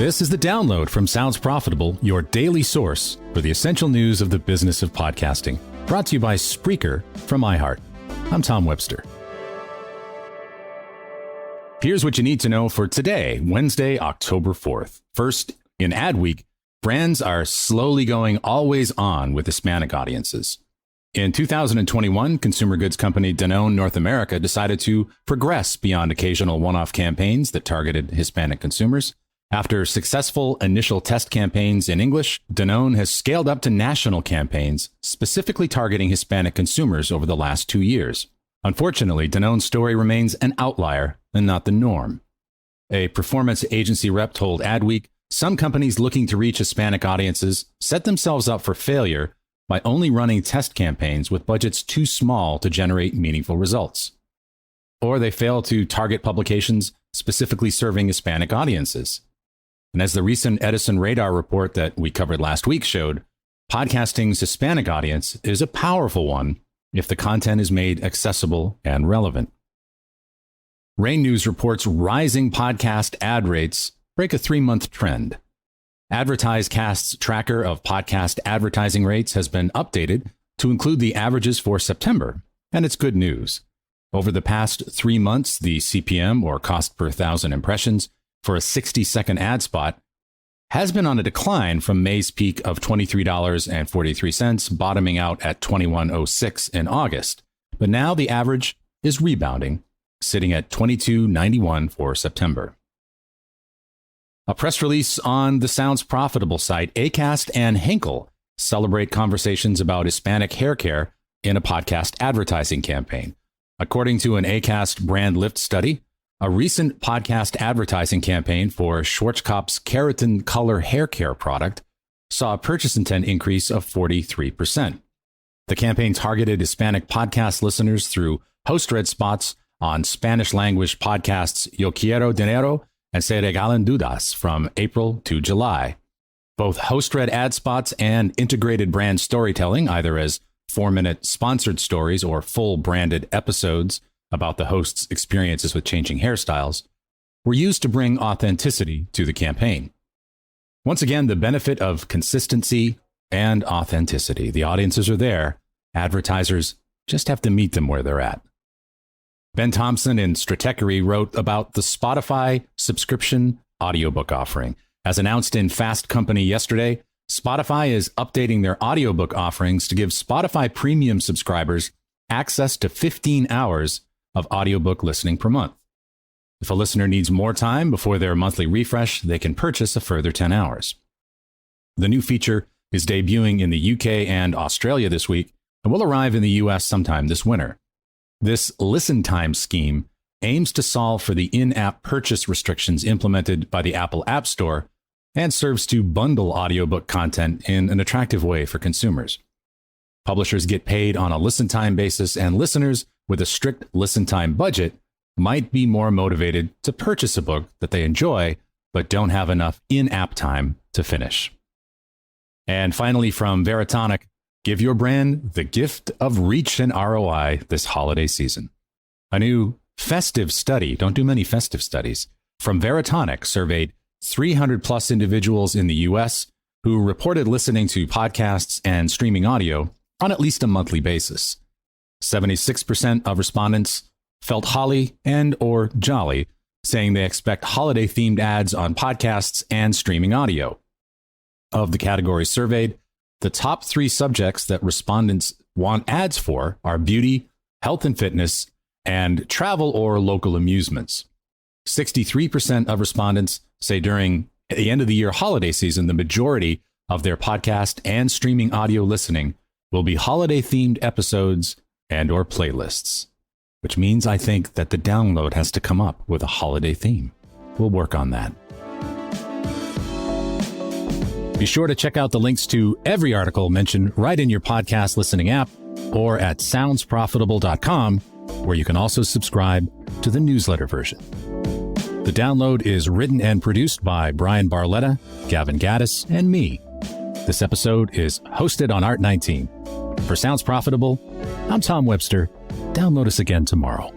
This is The Download from Sounds Profitable, your daily source for the essential news of the business of podcasting. Brought to you by Spreaker from iHeart. I'm Tom Webster. Here's what you need to know for today, Wednesday, October 4th. First, in Ad Week, brands are slowly going always on with Hispanic audiences. In 2021, consumer goods company Danone North America decided to progress beyond occasional one-off campaigns that targeted Hispanic consumers. After successful initial test campaigns in English, Danone has scaled up to national campaigns specifically targeting Hispanic consumers over the last 2 years. Unfortunately, Danone's story remains an outlier and not the norm. A performance agency rep told Adweek, some companies looking to reach Hispanic audiences set themselves up for failure by only running test campaigns with budgets too small to generate meaningful results. Or they fail to target publications specifically serving Hispanic audiences. And as the recent Edison Radar report that we covered last week showed, podcasting's Hispanic audience is a powerful one if the content is made accessible and relevant. Rain News reports rising podcast ad rates break a 3-month trend. AdvertiseCast's tracker of podcast advertising rates has been updated to include the averages for September, and it's good news. Over the past 3 months, the CPM, or cost per thousand impressions, for a 60-second ad spot has been on a decline from May's peak of $23.43, bottoming out at $21.06 in August. But now the average is rebounding, sitting at $22.91 for September. A press release on the Sounds Profitable site, Acast and Henkel celebrate conversations about Hispanic hair care in a podcast advertising campaign. According to an Acast brand lift study, a recent podcast advertising campaign for Schwarzkopf's Keratin Color hair care product saw a purchase intent increase of 43%. The campaign targeted Hispanic podcast listeners through host-read spots on Spanish-language podcasts Yo Quiero Dinero and Se Regalan Dudas from April to July. Both host-read ad spots and integrated brand storytelling, either as 4-minute sponsored stories or full branded episodes about the host's experiences with changing hairstyles, were used to bring authenticity to the campaign. Once again, the benefit of consistency and authenticity. The audiences are there. Advertisers just have to meet them where they're at. Ben Thompson in Stratechery wrote about the Spotify subscription audiobook offering. As announced in Fast Company yesterday, Spotify is updating their audiobook offerings to give Spotify premium subscribers access to 15 hours of audiobook listening per month. If a listener needs more time before their monthly refresh, they can purchase a further 10 hours. The new feature is debuting in the UK and Australia this week and will arrive in the US sometime this winter. This listen time scheme aims to solve for the in-app purchase restrictions implemented by the Apple App Store and serves to bundle audiobook content in an attractive way for consumers. Publishers get paid on a listen time basis, and listeners with a strict listen time budget might be more motivated to purchase a book that they enjoy but don't have enough in-app time to finish. And finally, from Veritonic, give your brand the gift of reach and ROI this holiday season. A new festive study, don't do many festive studies, from Veritonic surveyed 300 plus individuals in the US who reported listening to podcasts and streaming audio on at least a monthly basis. 76% of respondents felt holly and or jolly, saying they expect holiday-themed ads on podcasts and streaming audio. Of the categories surveyed, the top 3 subjects that respondents want ads for are beauty, health and fitness, and travel or local amusements. 63% of respondents say during the end of the year holiday season, the majority of their podcast and streaming audio listening will be holiday-themed episodes and or playlists, which means I think that the download has to come up with a holiday theme. We'll work on that. Be sure to check out the links to every article mentioned right in your podcast listening app or at soundsprofitable.com, where you can also subscribe to the newsletter version. The download is written and produced by Brian Barletta, Gavin Gaddis, and me. This episode is hosted on Art19. For Sounds Profitable, I'm Tom Webster. Download us again tomorrow.